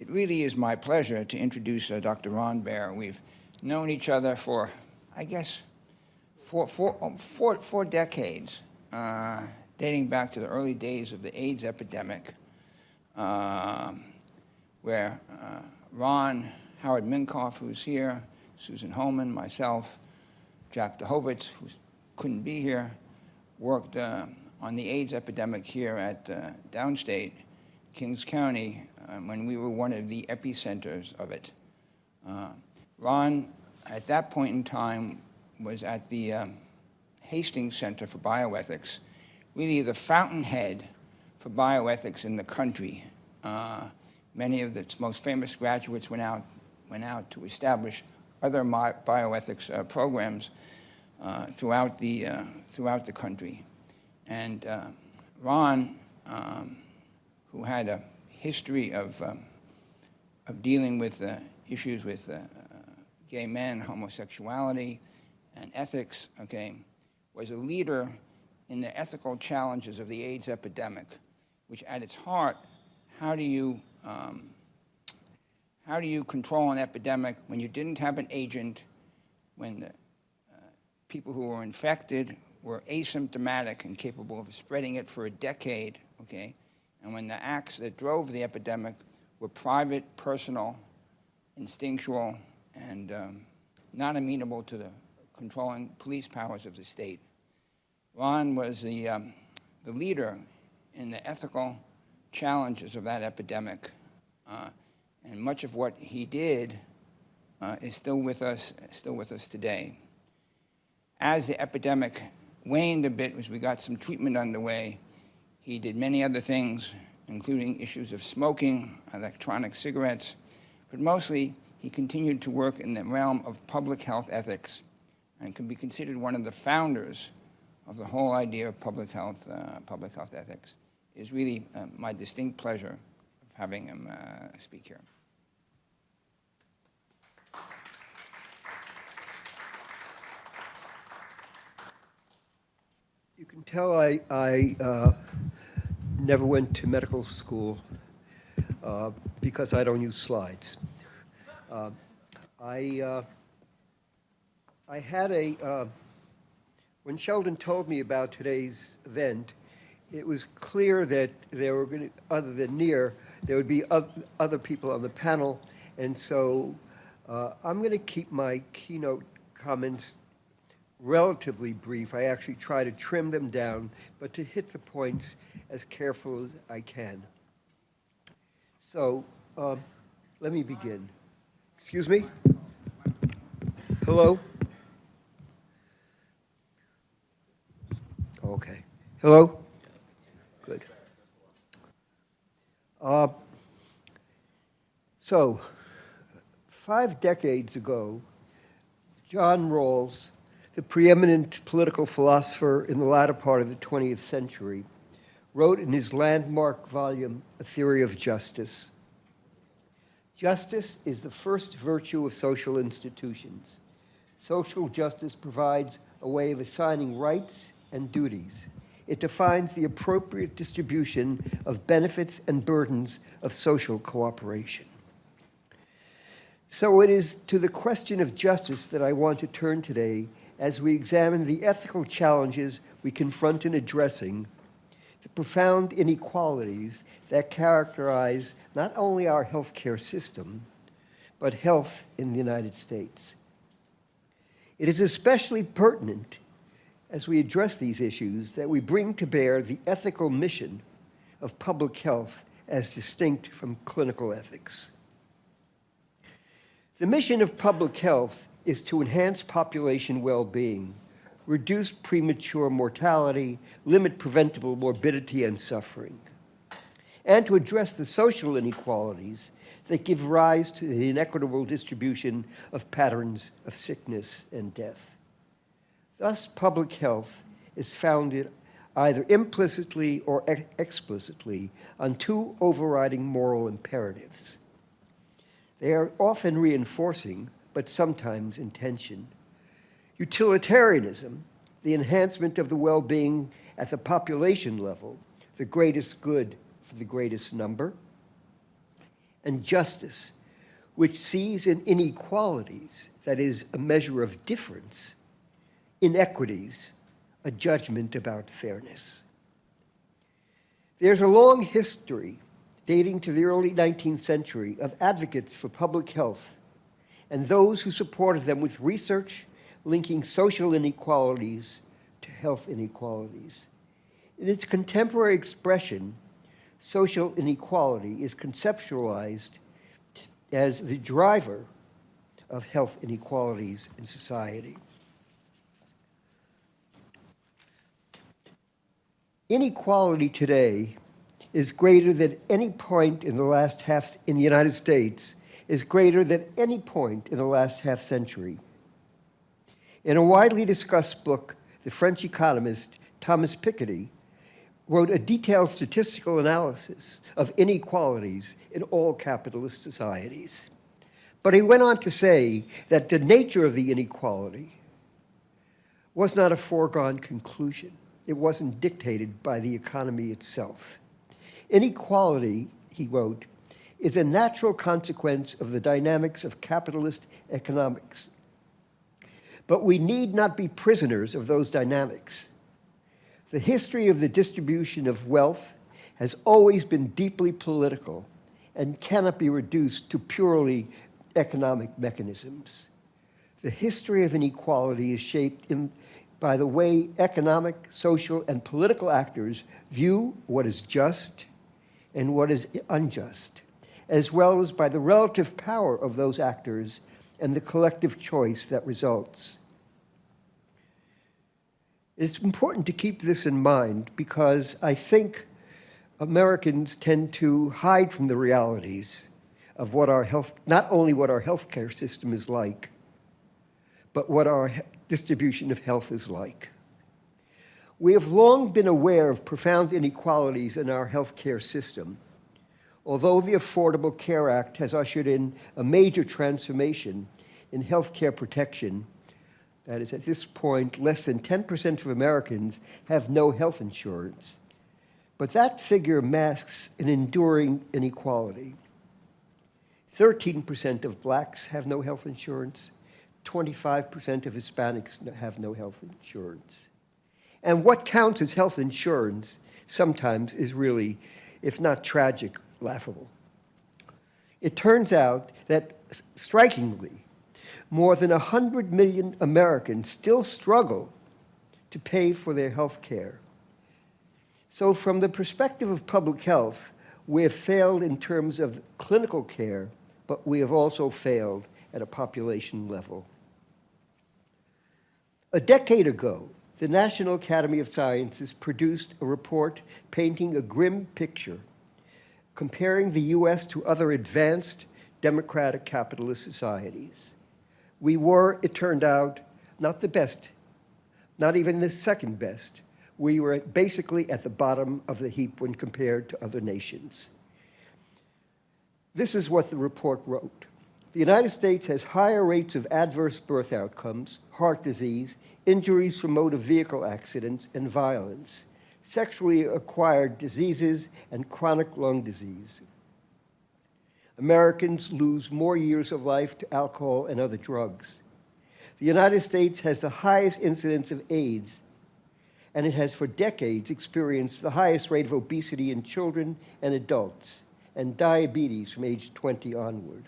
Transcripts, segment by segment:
It really is my pleasure to introduce Dr. Ron Baer. We've known each other for, I guess, four decades, dating back to the early days of the AIDS epidemic, where Ron, Howard Minkoff, who's here, Susan Holman, myself, Jack DeHovitz, who couldn't be here, worked on the AIDS epidemic here at Downstate, Kings County, when we were one of the epicenters of it. Ron, at that point in time, was at the Hastings Center for Bioethics, really the fountainhead for bioethics in the country. Many of its most famous graduates went out to establish other bioethics programs throughout the country. And Ron, who had a history of dealing with issues with gay men, homosexuality, and ethics, okay, was a leader in the ethical challenges of the AIDS epidemic, which at its heart, how do you control an epidemic when you didn't have an agent, when the people who were infected were asymptomatic and capable of spreading it for a decade, okay, and when the acts that drove the epidemic were private, personal, instinctual, and not amenable to the controlling police powers of the state. Ron was the leader in the ethical challenges of that epidemic, and much of what he did is still with us today. As the epidemic waned a bit, as we got some treatment underway, he did many other things, including issues of smoking, electronic cigarettes, but mostly he continued to work in the realm of public health ethics and can be considered one of the founders of the whole idea of public health ethics. It is really my distinct pleasure of having him speak here. You can tell I never went to medical school because I don't use slides. I had when Sheldon told me about today's event, it was clear that there were going to, other than Near, there would be other people on the panel, and so I'm going to keep my keynote comments relatively brief. I actually try to trim them down, but to hit the points as careful as I can. So let me begin. Excuse me? Hello? Okay. Hello? Good. So, 5 decades ago, John Rawls, the preeminent political philosopher in the latter part of the 20th century, wrote in his landmark volume, A Theory of Justice, "Justice is the first virtue of social institutions. Social justice provides a way of assigning rights and duties. It defines the appropriate distribution of benefits and burdens of social cooperation." So it is to the question of justice that I want to turn today as we examine the ethical challenges we confront in addressing the profound inequalities that characterize not only our healthcare system, but health in the United States. It is especially pertinent as we address these issues that we bring to bear the ethical mission of public health as distinct from clinical ethics. The mission of public health is to enhance population well-being, reduce premature mortality, limit preventable morbidity and suffering, and to address the social inequalities that give rise to the inequitable distribution of patterns of sickness and death. Thus, public health is founded either implicitly or explicitly on 2 overriding moral imperatives. They are often reinforcing, but sometimes in tension. Utilitarianism, the enhancement of the well-being at the population level, the greatest good for the greatest number, and justice, which sees in inequalities, that is, a measure of difference, inequities, a judgment about fairness. There's a long history dating to the early 19th century of advocates for public health and those who supported them with research linking social inequalities to health inequalities. In its contemporary expression, social inequality is conceptualized as the driver of health inequalities in society. Inequality today is greater than any point in the last half, in the United States, is greater than any point in the last half century. In a widely discussed book, the French economist Thomas Piketty wrote a detailed statistical analysis of inequalities in all capitalist societies. But he went on to say that the nature of the inequality was not a foregone conclusion. It wasn't dictated by the economy itself. Inequality, he wrote, is a natural consequence of the dynamics of capitalist economics. But we need not be prisoners of those dynamics. The history of the distribution of wealth has always been deeply political and cannot be reduced to purely economic mechanisms. The history of inequality is shaped by the way economic, social, and political actors view what is just and what is unjust, as well as by the relative power of those actors and the collective choice that results. It's important to keep this in mind because I think Americans tend to hide from the realities of what our not only what our healthcare system is like, but what our distribution of health is like. We have long been aware of profound inequalities in our healthcare system. Although the Affordable Care Act has ushered in a major transformation in healthcare protection, that is, at this point, less than 10% of Americans have no health insurance. But that figure masks an enduring inequality. 13% of blacks have no health insurance. 25% of Hispanics have no health insurance. And what counts as health insurance sometimes is really, if not tragic, laughable. It turns out that, strikingly, more than 100 million Americans still struggle to pay for their health care. So from the perspective of public health, we have failed in terms of clinical care, but we have also failed at a population level. A decade ago, the National Academy of Sciences produced a report painting a grim picture, comparing the US to other advanced democratic capitalist societies. We were, it turned out, not the best, not even the second best. We were basically at the bottom of the heap when compared to other nations. This is what the report wrote. The United States has higher rates of adverse birth outcomes, heart disease, injuries from motor vehicle accidents, and violence, sexually acquired diseases, and chronic lung disease. Americans lose more years of life to alcohol and other drugs. The United States has the highest incidence of AIDS, and it has for decades experienced the highest rate of obesity in children and adults, and diabetes from age 20 onward.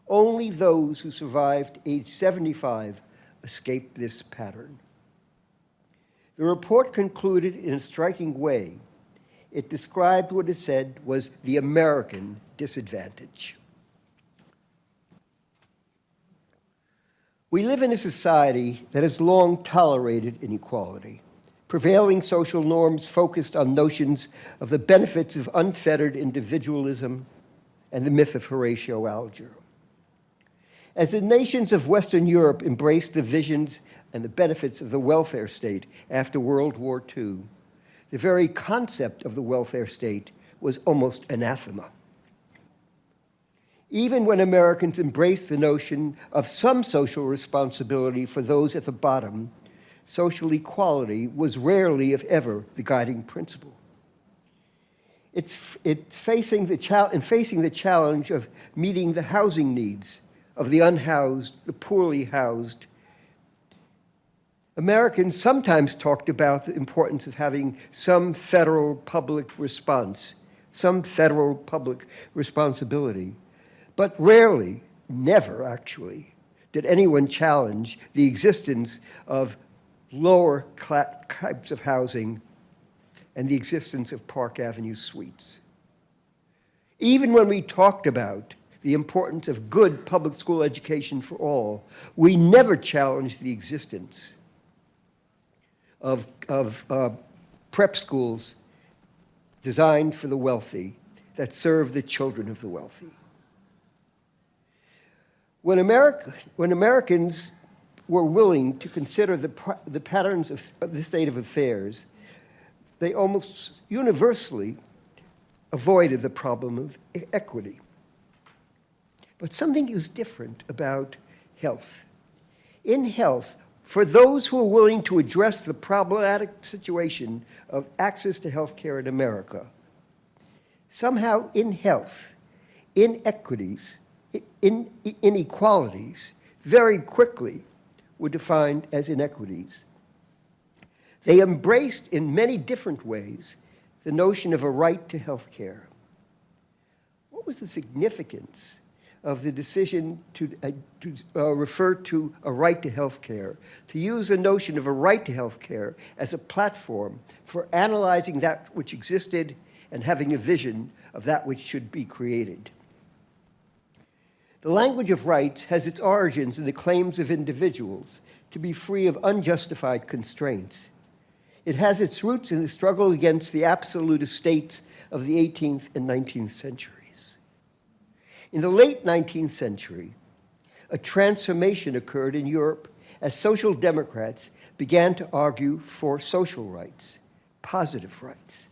Only those who survived age 75 escaped this pattern. The report concluded in a striking way. It described what it said was the American disadvantage. We live in a society that has long tolerated inequality. Prevailing social norms focused on notions of the benefits of unfettered individualism and the myth of Horatio Alger. As the nations of Western Europe embraced the visions and the benefits of the welfare state after World War II, the very concept of the welfare state was almost anathema. Even when Americans embraced the notion of some social responsibility for those at the bottom, social equality was rarely, if ever, the guiding principle. facing the challenge of meeting the housing needs of the unhoused, the poorly housed. Americans sometimes talked about the importance of having some federal public response, some federal public responsibility, but rarely, never actually, did anyone challenge the existence of lower types of housing and the existence of Park Avenue suites. Even when we talked about the importance of good public school education for all, we never challenged the existence of prep schools designed for the wealthy that serve the children of the wealthy. When Americans were willing to consider the patterns of the state of affairs, they almost universally avoided the problem of equity. But something is different about health. In health, for those who are willing to address the problematic situation of access to health care in America, somehow in health, inequities, inequalities very quickly were defined as inequities. They embraced in many different ways the notion of a right to health care. What was the significance of the decision to refer to a right to health care, to use the notion of a right to health care as a platform for analyzing that which existed and having a vision of that which should be created? The language of rights has its origins in the claims of individuals to be free of unjustified constraints. It has its roots in the struggle against the absolute estates of the 18th and 19th centuries. In the late 19th century, a transformation occurred in Europe as social democrats began to argue for social rights, positive rights,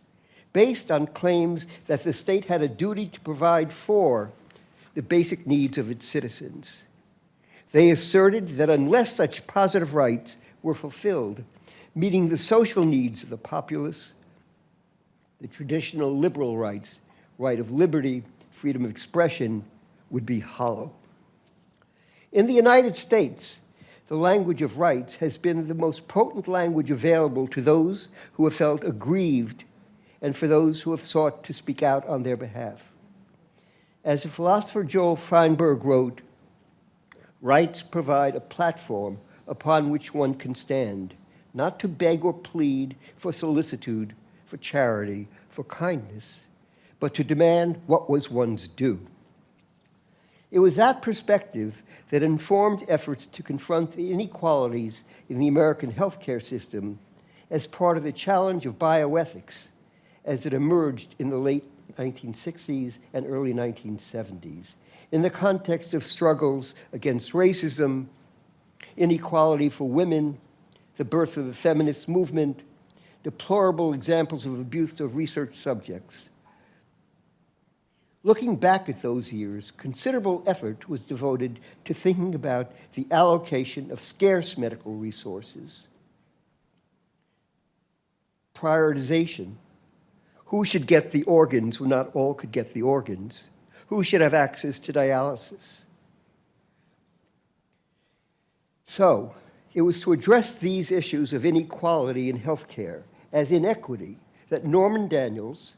based on claims that the state had a duty to provide for the basic needs of its citizens. They asserted that unless such positive rights were fulfilled, meeting the social needs of the populace, the traditional liberal rights, right of liberty, freedom of expression, would be hollow. In the United States, the language of rights has been the most potent language available to those who have felt aggrieved and for those who have sought to speak out on their behalf. As the philosopher Joel Feinberg wrote, rights provide a platform upon which one can stand, not to beg or plead for solicitude, for charity, for kindness, but to demand what was one's due. It was that perspective that informed efforts to confront the inequalities in the American healthcare system as part of the challenge of bioethics as it emerged in the late 1960s and early 1970s, in the context of struggles against racism, inequality for women, the birth of the feminist movement, deplorable examples of abuse of research subjects. Looking back at those years, considerable effort was devoted to thinking about the allocation of scarce medical resources, prioritization, who should get the organs when not all could get the organs, who should have access to dialysis. So, it was to address these issues of inequality in healthcare as inequity that Norman Daniels,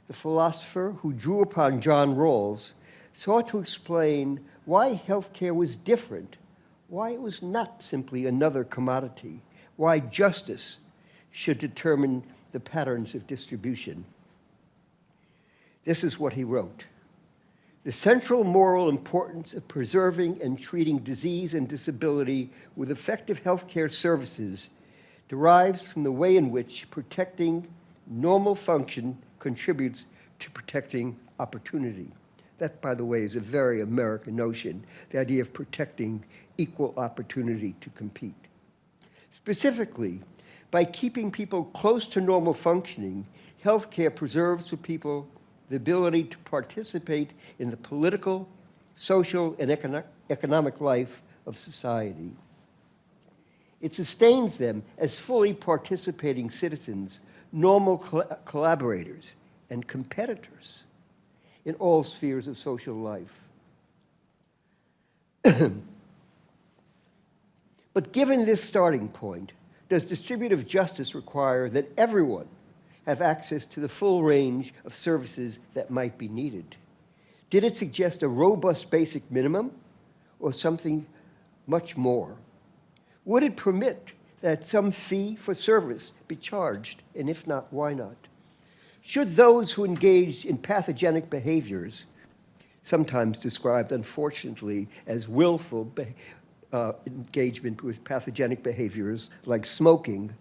the philosopher who drew upon John Rawls, sought to explain why healthcare was different, why it was not simply another commodity, why justice should determine the patterns of distribution. This is what he wrote. The central moral importance of preserving and treating disease and disability with effective healthcare services derives from the way in which protecting normal function contributes to protecting opportunity. That, by the way, is a very American notion, the idea of protecting equal opportunity to compete. Specifically, by keeping people close to normal functioning, healthcare preserves for people the ability to participate in the political, social, and economic life of society. It sustains them as fully participating citizens, normal collaborators, and competitors in all spheres of social life. But given this starting point, does distributive justice require that everyone have access to the full range of services that might be needed? Did it suggest a robust basic minimum or something much more? Would it permit that some fee for service be charged, and if not, why not? Should those who engage in pathogenic behaviors, sometimes described unfortunately as willful engagement with pathogenic behaviors like smoking,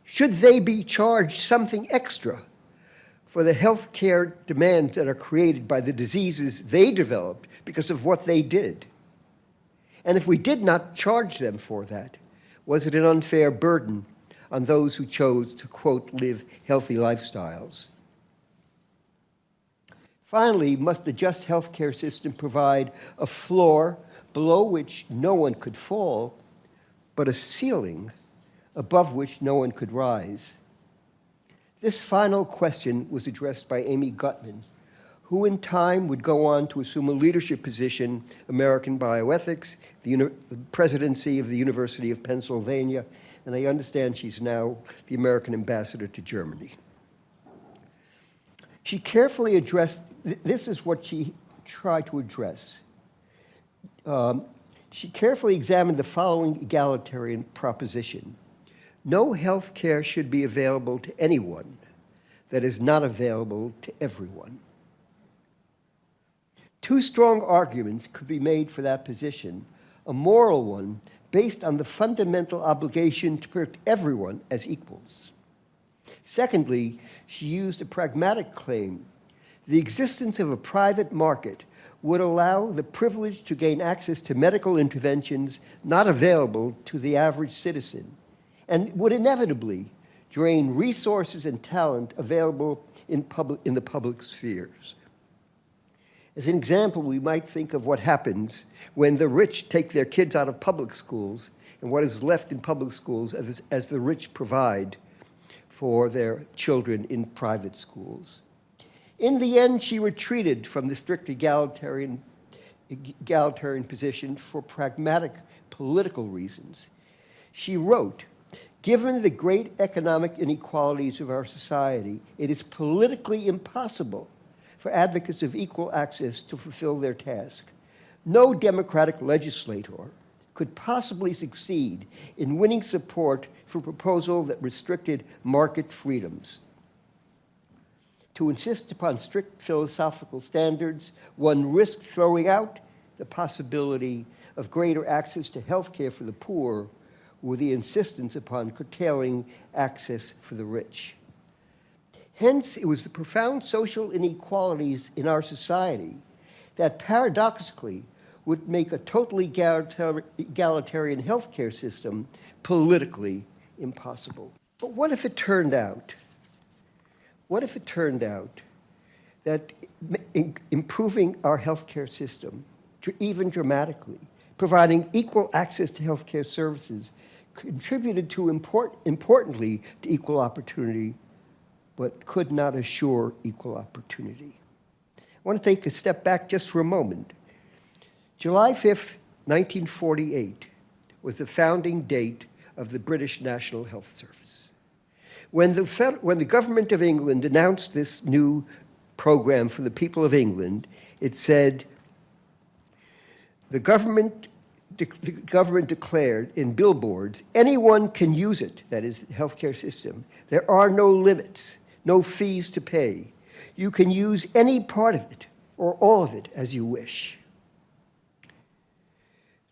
should they be charged something extra for the health care demands that are created by the diseases they developed because of what they did? And if we did not charge them for that, was it an unfair burden on those who chose to, quote, live healthy lifestyles? Finally, must the just healthcare system provide a floor below which no one could fall, but a ceiling above which no one could rise? This final question was addressed by Amy Gutman, who in time would go on to assume a leadership position, American Bioethics, the presidency of the University of Pennsylvania, and I understand she's now the American ambassador to Germany. She carefully addressed, this is what she tried to address. She carefully examined the following egalitarian proposition. No health care should be available to anyone that is not available to everyone. Two strong arguments could be made for that position, a moral one based on the fundamental obligation to protect everyone as equals. Secondly, she used a pragmatic claim. The existence of a private market would allow the privileged to gain access to medical interventions not available to the average citizen, and would inevitably drain resources and talent available in the public spheres. As an example, we might think of what happens when the rich take their kids out of public schools and what is left in public schools as the rich provide for their children in private schools. In the end, she retreated from the strict egalitarian position for pragmatic political reasons. She wrote, "Given the great economic inequalities of our society, it is politically impossible for advocates of equal access to fulfill their task. No democratic legislator could possibly succeed in winning support for a proposal that restricted market freedoms. To insist upon strict philosophical standards, one risks throwing out the possibility of greater access to health care for the poor with the insistence upon curtailing access for the rich." Hence, it was the profound social inequalities in our society that paradoxically would make a totally egalitarian healthcare system politically impossible. But what if it turned out that improving our healthcare system, even dramatically, providing equal access to healthcare services, contributed to importantly to equal opportunity, but could not assure equal opportunity? I want to take a step back just for a moment. July 5th, 1948 was the founding date of the British National Health Service. When the government of England announced this new program for the people of England, it said, the government declared in billboards, anyone can use it, that is the healthcare system. There are no limits, no fees to pay. You can use any part of it or all of it as you wish.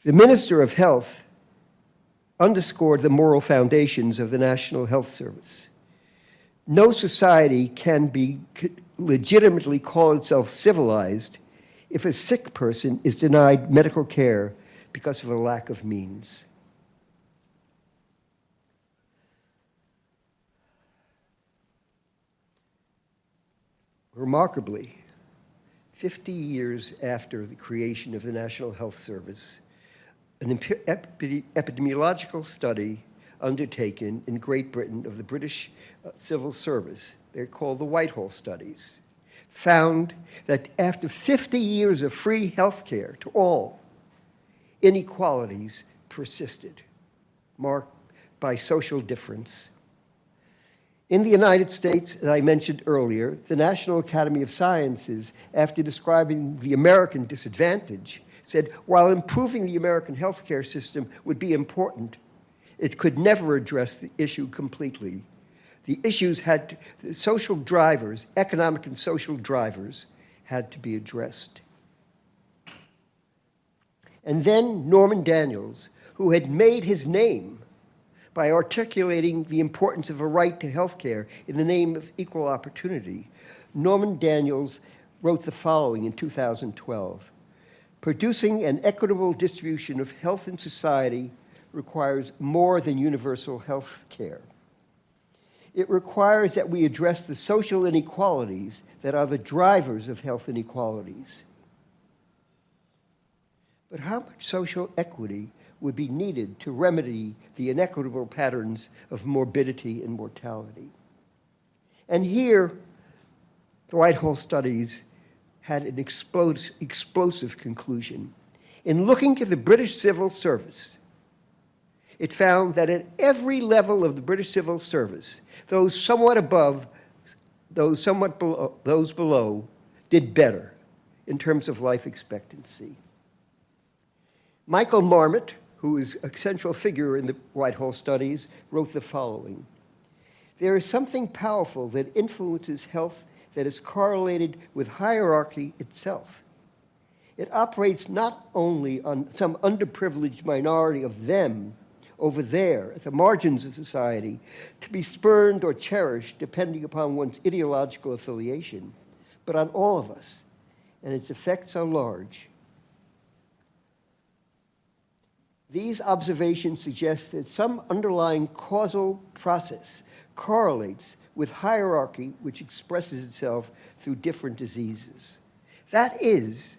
The Minister of Health underscored the moral foundations of the National Health Service. No society can legitimately call itself civilized if a sick person is denied medical care because of a lack of means. Remarkably, 50 years after the creation of the National Health Service, an epidemiological study undertaken in Great Britain of the British civil service they're called the Whitehall studies, found that after 50 years of free health care to all, inequalities persisted, marked by social difference. In the United States, as I mentioned earlier, the National Academy of Sciences, after describing the American disadvantage, said while improving the American healthcare system would be important, it could never address the issue completely. The issues the social drivers, economic and social drivers, had to be addressed. And then Norman Daniels, who had made his name by articulating the importance of a right to health care in the name of equal opportunity, Norman Daniels wrote the following in 2012. Producing an equitable distribution of health in society requires more than universal health care. It requires that we address the social inequalities that are the drivers of health inequalities. But how much social equity would be needed to remedy the inequitable patterns of morbidity and mortality? And here, the Whitehall studies had an explosive conclusion. In looking at the British civil service, it found that at every level of the British civil service, those somewhat above, those below, did better in terms of life expectancy. Michael Marmot, who is a central figure in the Whitehall studies, wrote the following. There is something powerful that influences health that is correlated with hierarchy itself. It operates not only on some underprivileged minority of them over there at the margins of society to be spurned or cherished depending upon one's ideological affiliation, but on all of us, and its effects are large. These observations suggest that some underlying causal process correlates with hierarchy which expresses itself through different diseases. That is,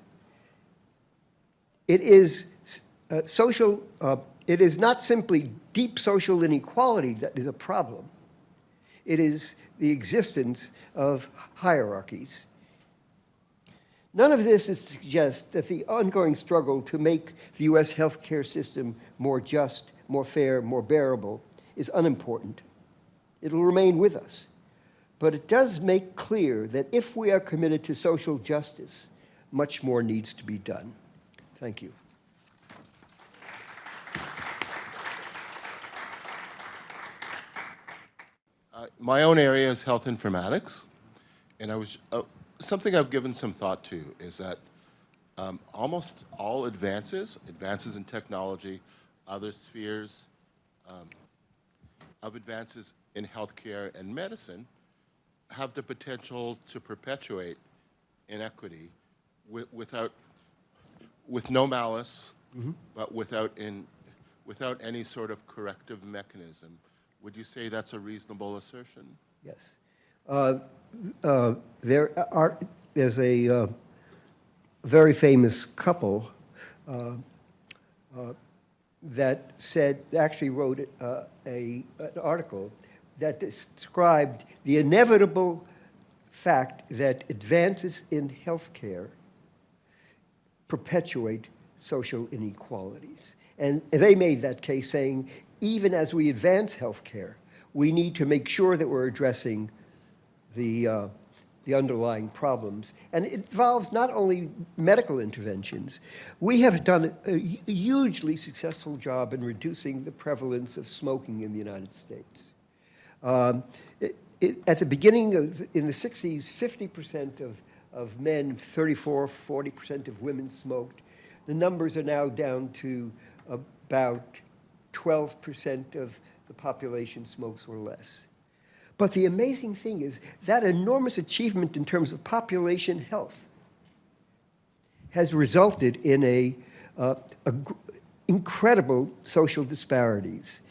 it is not simply deep social inequality that is a problem. It is the existence of hierarchies. None of this is to suggest that the ongoing struggle to make the U.S. healthcare system more just, more fair, more bearable is unimportant. It'll remain with us. But it does make clear that if we are committed to social justice, much more needs to be done. Thank you. My own area is health informatics, and something I've given some thought to is that almost all advances in technology, other spheres of advances in healthcare and medicine have the potential to perpetuate inequity with no malice, but without any sort of corrective mechanism. Would you say that's a reasonable assertion? Yes. There's a very famous couple that actually wrote an article that described the inevitable fact that advances in healthcare perpetuate social inequalities. And they made that case saying, even as we advance healthcare, we need to make sure that we're addressing the underlying problems. And it involves not only medical interventions. We have done a hugely successful job in reducing the prevalence of smoking in the United States. At the beginning, in the 60s, 50% of men, 40% of women smoked. The numbers are now down to about 12% of the population smokes or less. But the amazing thing is that enormous achievement in terms of population health has resulted in incredible social disparities.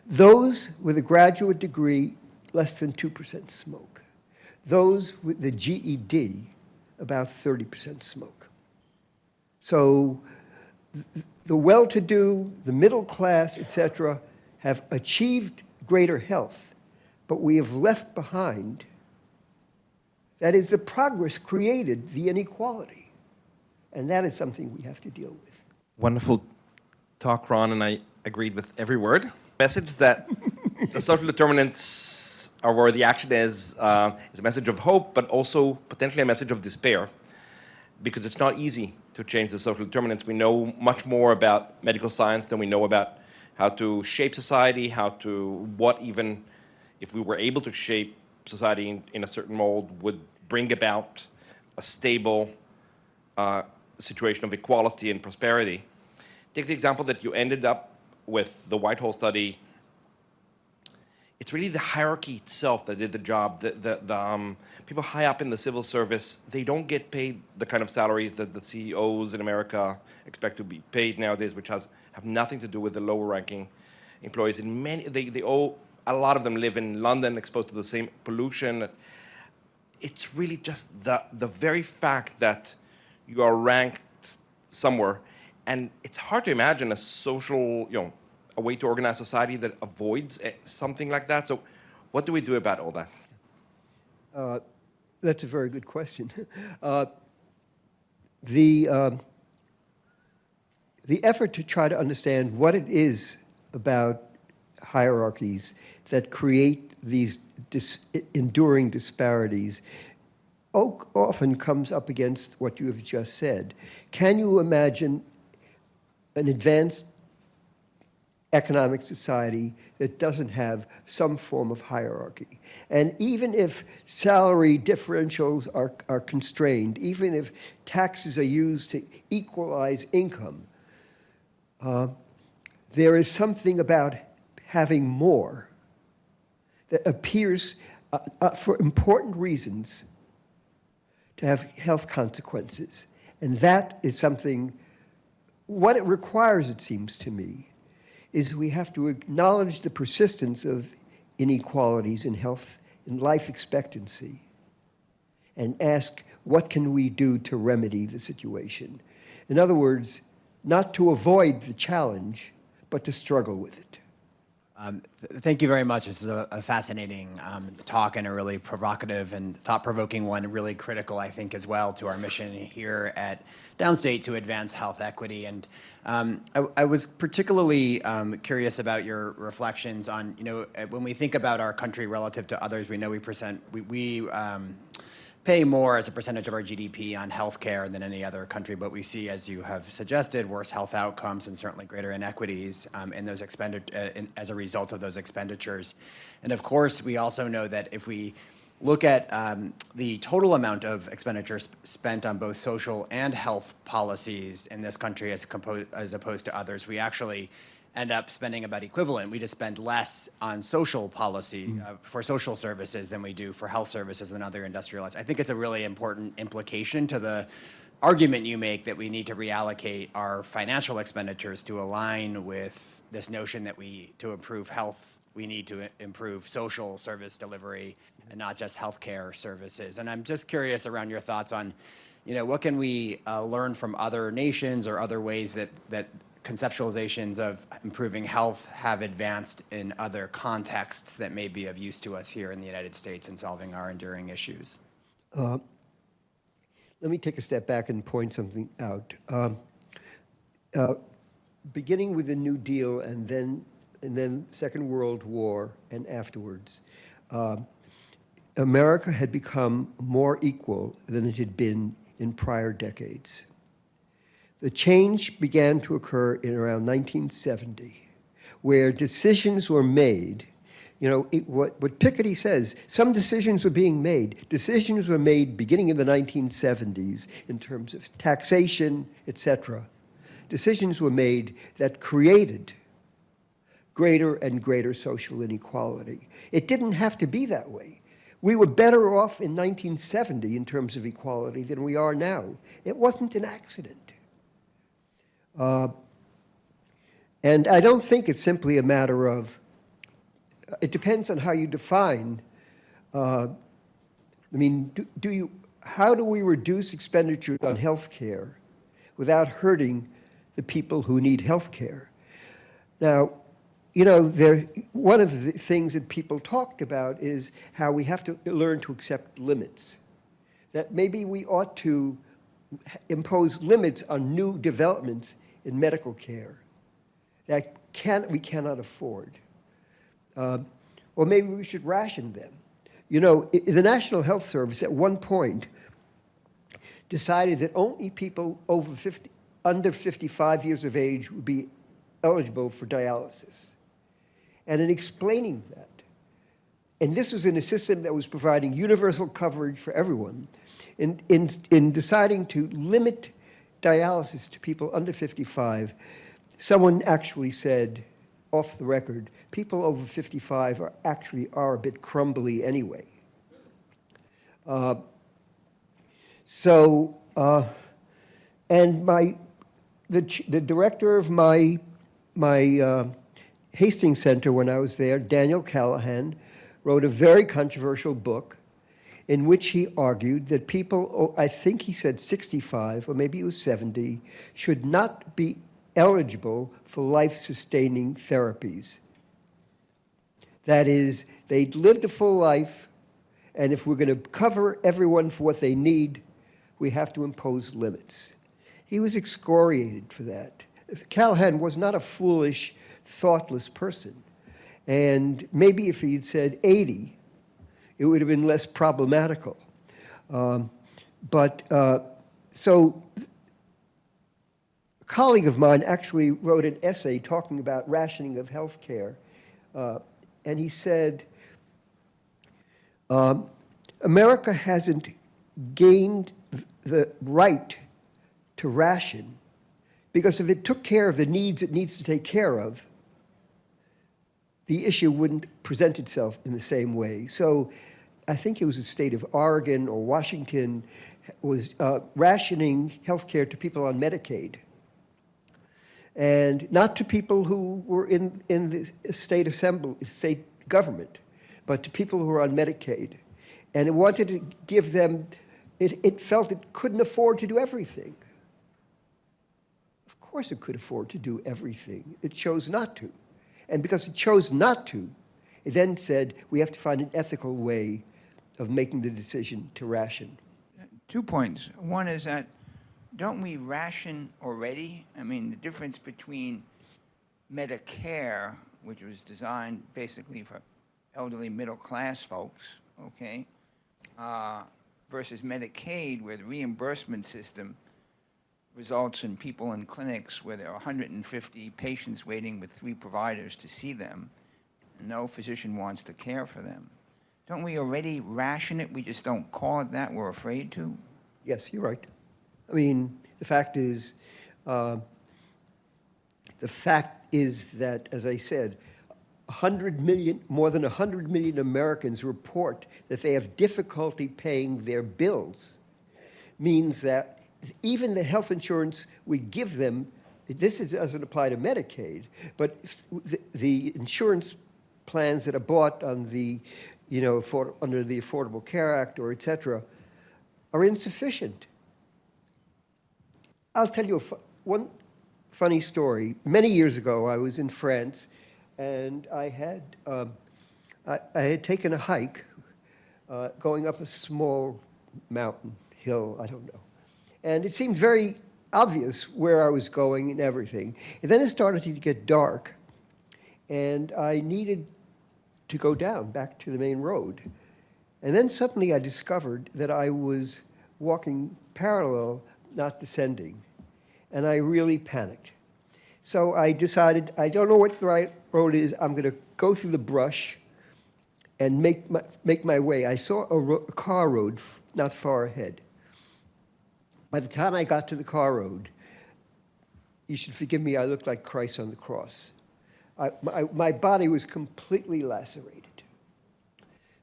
Those with a graduate degree, less than 2% smoke. Those with the GED, about 30% smoke. So the well-to-do, the middle class, have achieved greater health, but we have left behind That is, the progress created the inequality. And that is something we have to deal with. Wonderful talk, Ron, and I agreed with every word. Message that the social determinants are where the action is a message of hope, but also potentially a message of despair, because it's not easy to change the social determinants. We know much more about medical science than we know about how to shape society, what even, if we were able to shape society in a certain mold, would bring about a stable situation of equality and prosperity. Take the example that you ended up with, the Whitehall study. It's really the hierarchy itself that did the job. The people high up in the civil service, they don't get paid the kind of salaries that the CEOs in America expect to be paid nowadays, which have nothing to do with the lower ranking employees. In many, a lot of them live in London, exposed to the same pollution. It's really just the very fact that you are ranked somewhere. And it's hard to imagine a social, a way to organize society that avoids something like that. So what do we do about all that? That's a very good question. The effort to try to understand what it is about hierarchies that create these enduring disparities often comes up against what you have just said. Can you imagine an advanced economic society that doesn't have some form of hierarchy? And even if salary differentials are constrained, even if taxes are used to equalize income, there is something about having more that appears, for important reasons, to have health consequences. And that is something, what it requires, it seems to me, is we have to acknowledge the persistence of inequalities in health and life expectancy and ask, what can we do to remedy the situation? In other words, not to avoid the challenge, but to struggle with it. Thank you very much. This is a fascinating talk and a really provocative and thought-provoking one, really critical, I think, as well to our mission here at Downstate to advance health equity. And I was particularly curious about your reflections on, when we think about our country relative to others, we know we pay more as a percentage of our GDP on healthcare than any other country, but we see, as you have suggested, worse health outcomes and certainly greater inequities in those as a result of those expenditures. And of course, we also know that if we look at the total amount of expenditures spent on both social and health policies in this country as opposed to others, we actually end up spending about equivalent. We just spend less on social policy for social services than we do for health services and other industrialized. I think it's a really important implication to the argument you make that we need to reallocate our financial expenditures to align with this notion that to improve health, we need to improve social service delivery and not just healthcare services. And I'm just curious around your thoughts on, what can we learn from other nations or other ways that conceptualizations of improving health have advanced in other contexts that may be of use to us here in the United States in solving our enduring issues? Let me take a step back and point something out. Beginning with the New Deal and then Second World War and afterwards, America had become more equal than it had been in prior decades. The change began to occur in around 1970, where decisions were made. What Piketty says, some decisions were being made. Decisions were made beginning in the 1970s in terms of taxation, etc. Decisions were made that created greater and greater social inequality. It didn't have to be that way. We were better off in 1970 in terms of equality than we are now. It wasn't an accident. And I don't think it's simply a matter of, it depends on how you define, how do we reduce expenditures on health care without hurting the people who need health care? Now, one of the things that people talked about is how we have to learn to accept limits. that maybe we ought to impose limits on new developments in medical care that we cannot afford. Or maybe we should ration them. You know, the National Health Service at one point decided that only people under 55 years of age would be eligible for dialysis. And in explaining that, and this was in a system that was providing universal coverage for everyone, in deciding to limit dialysis to people under 55, someone actually said, off the record, people over 55 are a bit crumbly anyway. And the director of my Hastings Center when I was there, Daniel Callahan, wrote a very controversial book in which he argued that people, I think he said 65, or maybe it was 70, should not be eligible for life-sustaining therapies. That is, they'd lived a full life, and if we're going to cover everyone for what they need, we have to impose limits. He was excoriated for that. Callahan was not a foolish, thoughtless person. And maybe if he'd said 80, it would have been less problematical. So a colleague of mine actually wrote an essay talking about rationing of health care. And he said, America hasn't gained the right to ration because if it took care of the needs it needs to take care of, the issue wouldn't present itself in the same way. So I think it was the state of Oregon or Washington was rationing health care to people on Medicaid and not to people who were in the state assembly, state government, but to people who were on Medicaid. And it wanted to give them, it felt it couldn't afford to do everything. Of course it could afford to do everything. It chose not to. And because it chose not to, it then said, we have to find an ethical way of making the decision to ration. 2 points. One is that, don't we ration already? I mean, the difference between Medicare, which was designed basically for elderly middle-class folks, okay, versus Medicaid, where the reimbursement system results in people in clinics where there are 150 patients waiting with 3 providers to see them, and no physician wants to care for them. Don't we already ration it? We just don't call it that. We're afraid to. Yes, you're right. I mean, the fact is that, as I said, 100 million, more than 100 million Americans report that they have difficulty paying their bills, means that even the health insurance we give them, doesn't apply to Medicaid, but the insurance plans that are bought on the, under the Affordable Care Act or et cetera, are insufficient. I'll tell you one funny story. Many years ago, I was in France, and I had taken a hike going up a small mountain, hill, I don't know. And it seemed very obvious where I was going and everything. And then it started to get dark, and I needed to go down back to the main road. And then suddenly I discovered that I was walking parallel, not descending. And I really panicked. So I decided, I don't know what the right road is. I'm going to go through the brush and make my way. I saw a car road not far ahead. By the time I got to the car road, you should forgive me, I looked like Christ on the cross. My body was completely lacerated.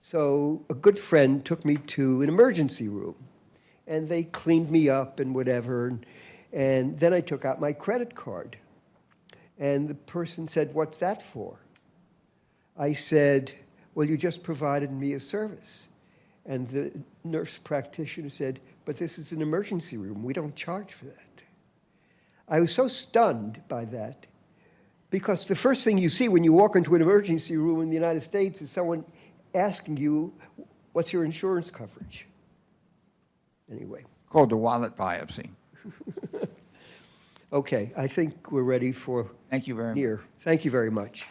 So a good friend took me to an emergency room, and they cleaned me up and whatever. And then I took out my credit card. And the person said, "What's that for?" I said, "Well, you just provided me a service." And the nurse practitioner said, "But this is an emergency room. We don't charge for that." I was so stunned by that, because the first thing you see when you walk into an emergency room in the United States is someone asking you, "What's your insurance coverage?" anyway. Called the wallet biopsy. Okay, I think we're ready for Thank you very much. Nir. Thank you very much.